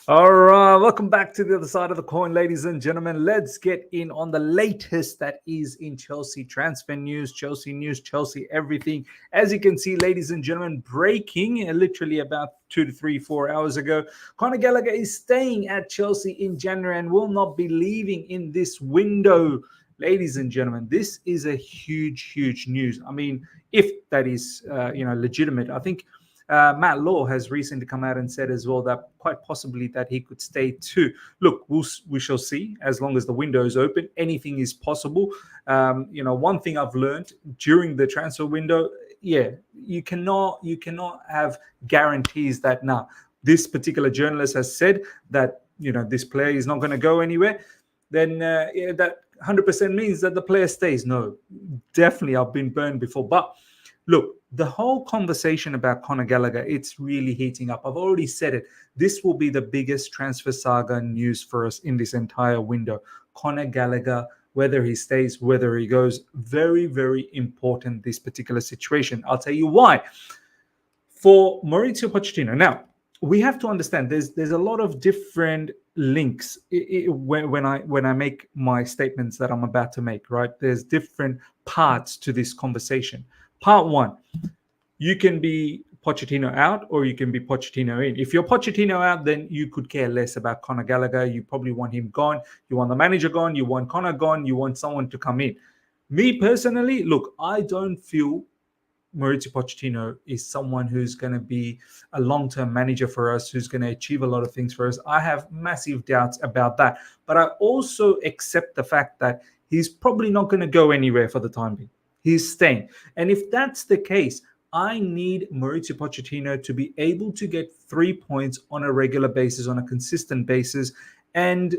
All right, welcome back to the other side of the coin, ladies and gentlemen. Let's get in on the latest that is in Chelsea transfer news, Chelsea everything. As you can see, ladies and gentlemen, breaking literally about 2 to 3, 4 hours ago, Conor Gallagher is staying at Chelsea in January and will not be leaving in this window. Ladies and gentlemen, this is a huge news. I mean, if that is legitimate, I think Matt Law has recently come out and said as well that quite possibly that he could stay too. Look, we shall see. As long as the window is open, anything is possible. One thing I've learned during the transfer window, yeah, you cannot have guarantees that now this particular journalist has said that this player is not going to go anywhere. Then that 100% means that the player stays. No, definitely, I've been burned before, but. Look, the whole conversation about Conor Gallagher, it's really heating up. I've already said it. This will be the biggest transfer saga news for us in this entire window. Conor Gallagher, whether he stays, whether he goes, very important, this particular situation. I'll tell you why. For Mauricio Pochettino, now, we have to understand there's a lot of different links when I make my statements that I'm about to make, right? There's different parts to this conversation. Part one, you can be Pochettino out or you can be Pochettino in. If you're Pochettino out, then you could care less about Conor Gallagher. You probably want him gone. You want the manager gone. You want Conor gone. You want someone to come in. Me personally, look, I don't feel Mauricio Pochettino is someone who's going to be a long-term manager for us, who's going to achieve a lot of things for us. I have massive doubts about that. But I also accept the fact that he's probably not going to go anywhere for the time being. He's staying. And if that's the case, I need Mauricio Pochettino to be able to get 3 points on a regular basis, on a consistent basis, and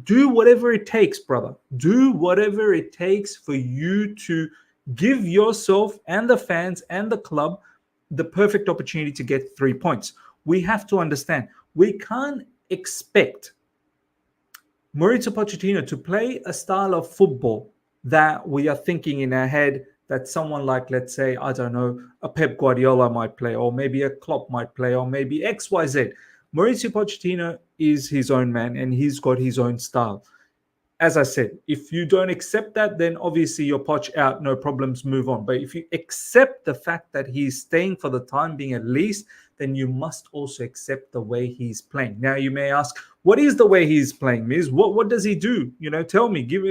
do whatever it takes, brother. Do whatever it takes for you to give yourself and the fans and the club the perfect opportunity to get 3 points. We have to understand, we can't expect Mauricio Pochettino to play a style of football that we are thinking in our head that someone like, let's say, I don't know, a Pep Guardiola might play, or maybe a Klopp might play, or maybe XYZ. Mauricio Pochettino is his own man and he's got his own style. As I said, if you don't accept that, then obviously you're Poch out, no problems, move on. But if you accept the fact that he's staying for the time being at least, then you must also accept the way he's playing. Now you may ask, what is the way he's playing, Miz? What does he do? Tell me, give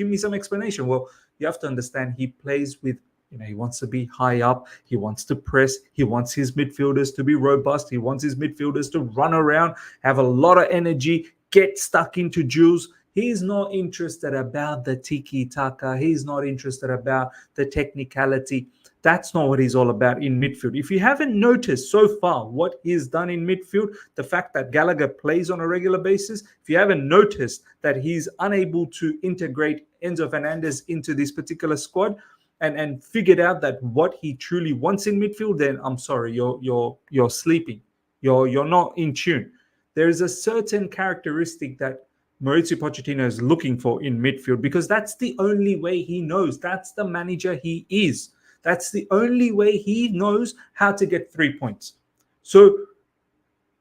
me some explanation. Well, you have to understand he plays with, he wants to be high up. He wants to press. He wants his midfielders to be robust. He wants his midfielders to run around, have a lot of energy, get stuck into duels. He's not interested about the tiki-taka. He's not interested about the technicality. That's not what he's all about in midfield. If you haven't noticed so far what he's done in midfield, the fact that Gallagher plays on a regular basis, if you haven't noticed that he's unable to integrate Enzo Fernandez into this particular squad and figured out that what he truly wants in midfield, then I'm sorry, you're sleeping. You're not in tune. There is a certain characteristic that Mauricio Pochettino is looking for in midfield because that's the only way he knows. That's the manager he is. That's the only way he knows how to get 3 points. So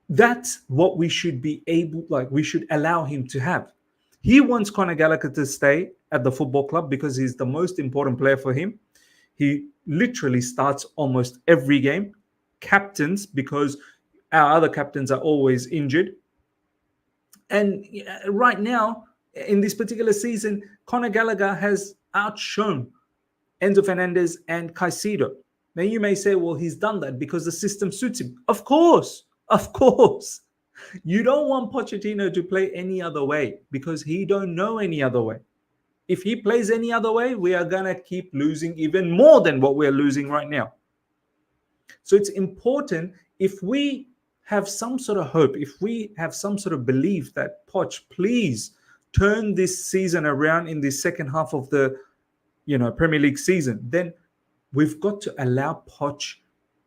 that's what we should be able, we should allow him to have. He wants Conor Gallagher to stay at the football club because he's the most important player for him. He literally starts almost every game, captains because our other captains are always injured. And right now, in this particular season, Conor Gallagher has outshone Enzo Fernandez and Caicedo. Now, you may say, well, he's done that because the system suits him. Of course. You don't want Pochettino to play any other way because he don't know any other way. If he plays any other way, we are going to keep losing even more than what we're losing right now. So it's important if we have some sort of hope, if we have some sort of belief that Poch, please turn this season around in the second half of the Premier League season, then we've got to allow Poch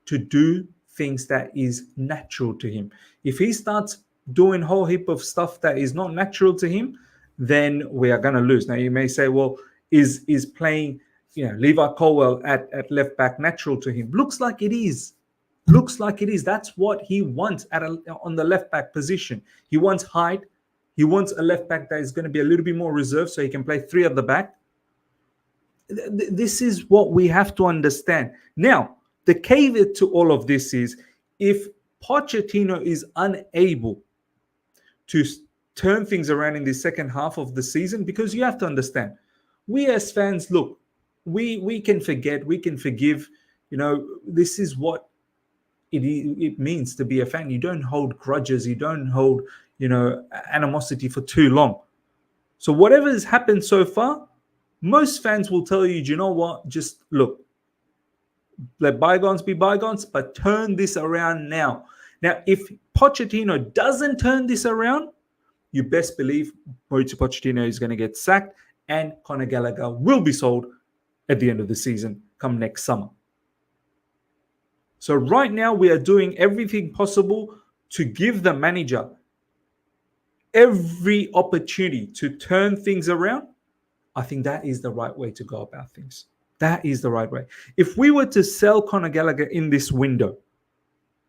to do things that is natural to him. If he starts doing a whole heap of stuff that is not natural to him, then we are going to lose. Now, you may say, well, is playing Levi Colwill at left back natural to him? Looks like it is. Looks like it is. That's what he wants on the left back position. He wants height. He wants a left back that is going to be a little bit more reserved so he can play three at the back. This is what we have to understand. Now, the caveat to all of this is if Pochettino is unable to turn things around in the second half of the season, because you have to understand, we as fans, look, we can forget, we can forgive. This is what it means to be a fan. You don't hold grudges, you don't hold animosity for too long. So whatever has happened so far, most fans will tell you, do you know what, just look, let bygones be bygones, but turn this around now. Now, if Pochettino doesn't turn this around, you best believe Mauricio Pochettino is going to get sacked and Conor Gallagher will be sold at the end of the season come next summer. So right now we are doing everything possible to give the manager every opportunity to turn things around. I think that is the right way to go about things. That is the right way. If we were to sell Conor Gallagher in this window,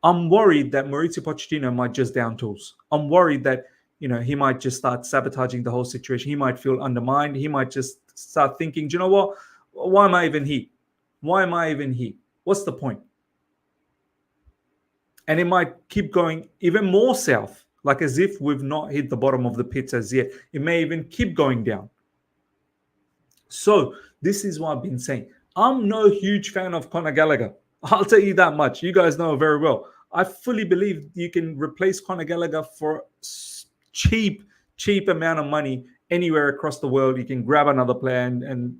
I'm worried that Mauricio Pochettino might just down tools. I'm worried that he might just start sabotaging the whole situation. He might feel undermined. He might just start thinking, do you know what? Why am I even here? Why am I even here? What's the point? And it might keep going even more south, like as if we've not hit the bottom of the pits as yet. It may even keep going down. So this is what I've been saying. I'm no huge fan of Conor Gallagher. I'll tell you that much. You guys know very well. I fully believe you can replace Conor Gallagher for cheap amount of money anywhere across the world. You can grab another player and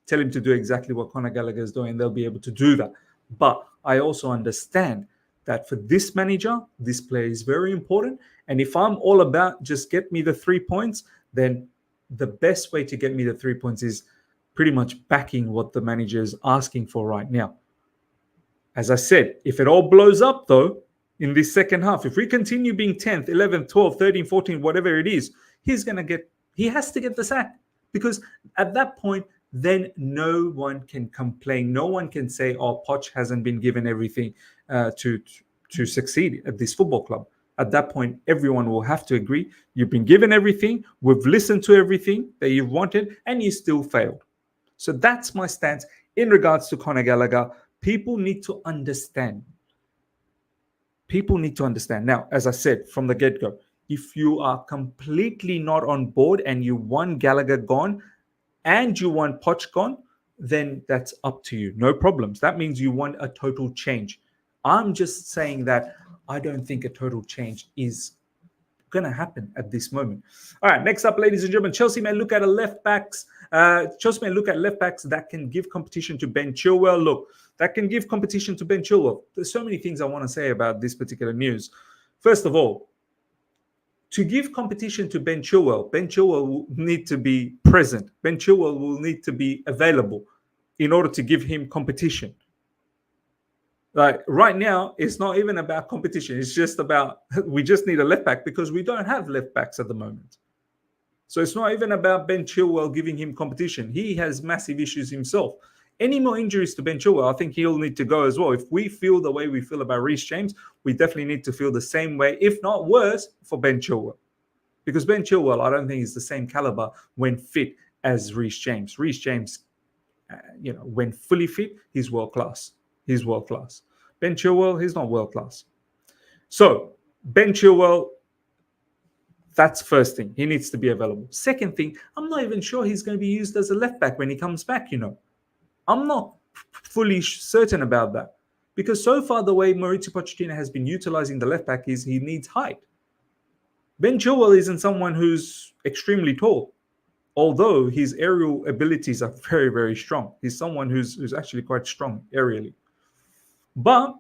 tell him to do exactly what Conor Gallagher is doing. They'll be able to do that. But I also understand that for this manager, this player is very important. And if I'm all about just get me the 3 points, then the best way to get me the 3 points is pretty much backing what the manager is asking for right now. As I said, if it all blows up, though, in this second half, if we continue being 10th, 11th, 12th, 13th, 14th, whatever it is, he has to get the sack. Because at that point, then no one can complain. No one can say, oh, Poch hasn't been given everything to succeed at this football club. At that point, everyone will have to agree. You've been given everything. We've listened to everything that you've wanted, and you still failed. So that's my stance in regards to Conor Gallagher. People need to understand. People need to understand. Now, as I said from the get-go, if you are completely not on board and you want Gallagher gone and you want Poch gone, then that's up to you. No problems. That means you want a total change. I'm just saying that I don't think a total change is going to happen at this moment. All right, next up, ladies and gentlemen, Chelsea may look at left backs that can give competition to Ben Chilwell. Look, that can give competition to Ben Chilwell. There's so many things I want to say about this particular news. First of all, to give competition to Ben Chilwell will need to be present. Ben Chilwell will need to be available in order to give him competition. Like right now, it's not even about competition. It's just about, we just need a left back because we don't have left backs at the moment. So it's not even about Ben Chilwell giving him competition. He has massive issues himself. Any more injuries to Ben Chilwell, I think he'll need to go as well. If we feel the way we feel about Reece James, we definitely need to feel the same way, if not worse, for Ben Chilwell. Because Ben Chilwell, I don't think is the same caliber when fit as Reece James. Reece James, when fully fit, he's world class. He's world class. Ben Chilwell, he's not world class. So Ben Chilwell, that's first thing. He needs to be available. Second thing, I'm not even sure he's going to be used as a left back when he comes back, I'm not fully certain about that. Because so far, the way Mauricio Pochettino has been utilizing the left back is he needs height. Ben Chilwell isn't someone who's extremely tall, although his aerial abilities are very, very strong. He's someone who's actually quite strong aerially. But,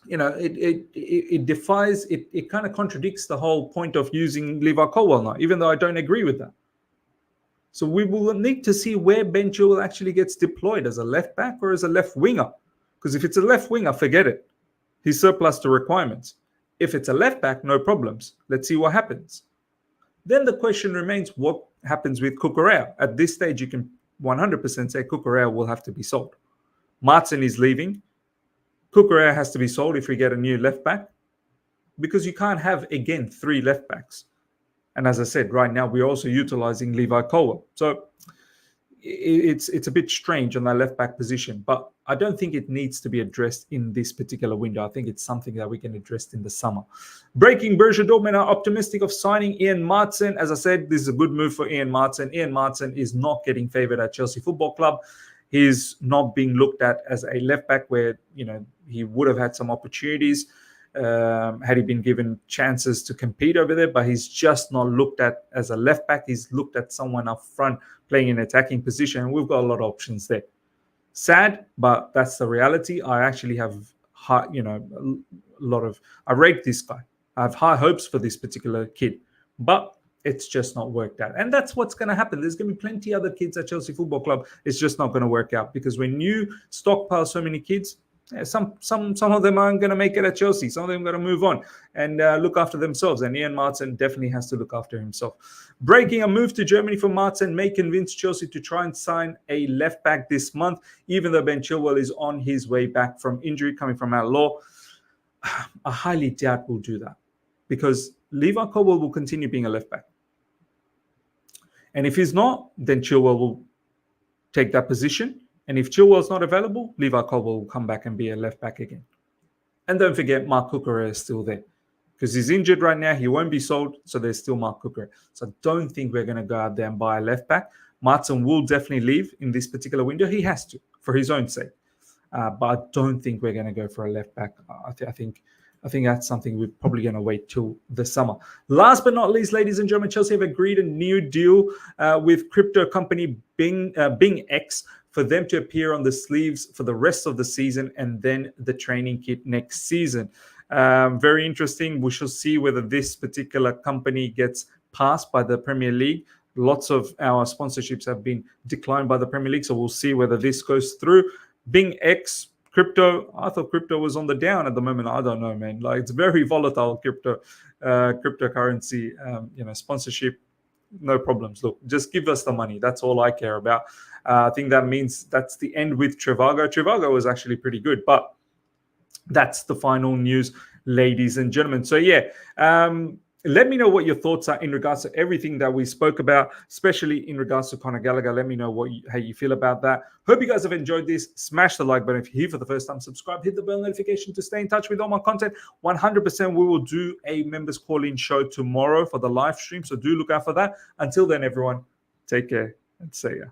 it defies, it kind of contradicts the whole point of using Levi Colwill now, even though I don't agree with that. So we will need to see where Ben Chilwell actually gets deployed, as a left back or as a left winger. Because if it's a left winger, forget it. He's surplus to requirements. If it's a left back, no problems. Let's see what happens. Then the question remains, what happens with Cucurella? At this stage, you can 100% say Cucurella will have to be sold. Marson is leaving. Cucurella has to be sold if we get a new left back, because you can't have, again, 3 left backs. And as I said, right now we're also utilizing Levi Colwill. So it's a bit strange on that left back position, but I don't think it needs to be addressed in this particular window. I think it's something that we can address in the summer. Breaking: Borussia Dortmund are optimistic of signing Ian Marson. As I said, this is a good move for Ian Marson. Ian Marson is not getting favoured at Chelsea Football Club. He's not being looked at as a left back where, you know, he would have had some opportunities had he been given chances to compete over there, but he's just not looked at as a left back. He's looked at someone up front playing an attacking position, and we've got a lot of options there. Sad, but that's the reality. I actually have high, I rate this guy. I have high hopes for this particular kid, but it's just not worked out. And that's what's going to happen. There's going to be plenty other kids at Chelsea Football Club. It's just not going to work out, because when you stockpile so many kids, some of them aren't going to make it at Chelsea. Some of them are going to move on and look after themselves. And Ian Marson definitely has to look after himself. Breaking: a move to Germany for Marson may convince Chelsea to try and sign a left back this month, even though Ben Chilwell is on his way back from injury coming from our law. I highly doubt we'll do that, because Levi Colwill will continue being a left back. And if he's not, then Chilwell will take that position. And if Chilwell's not available, Levi Colwill will come back and be a left back again. And don't forget, Marc Cucurella is still there, because he's injured right now. He won't be sold, so there's still Marc Cucurella. So I don't think we're going to go out there and buy a left back. Marson will definitely leave in this particular window. He has to, for his own sake. But I don't think we're going to go for a left back. I think that's something we're probably going to wait till the summer. Last but not least, ladies and gentlemen, Chelsea have agreed a new deal with crypto company Bing X for them to appear on the sleeves for the rest of the season and then the training kit next season. Very interesting. We shall see whether this particular company gets passed by the Premier League. Lots of our sponsorships have been declined by the Premier League, so we'll see whether this goes through. Bing X crypto, I thought crypto was on the down at the moment. I don't know, man. Like, it's very volatile, cryptocurrency. Sponsorship, no problems. Look, just give us the money. That's all I care about. I think that means that's the end with Trivago. Trivago was actually pretty good, but that's the final news, ladies and gentlemen. So yeah, let me know what your thoughts are in regards to everything that we spoke about, especially in regards to Conor Gallagher. Let me know how you feel about that. Hope you guys have enjoyed this. Smash the like button if you're here for the first time. Subscribe, hit the bell notification to stay in touch with all my content. 100% we will do a members call-in show tomorrow for the live stream, so do look out for that. Until then, everyone, take care and see ya.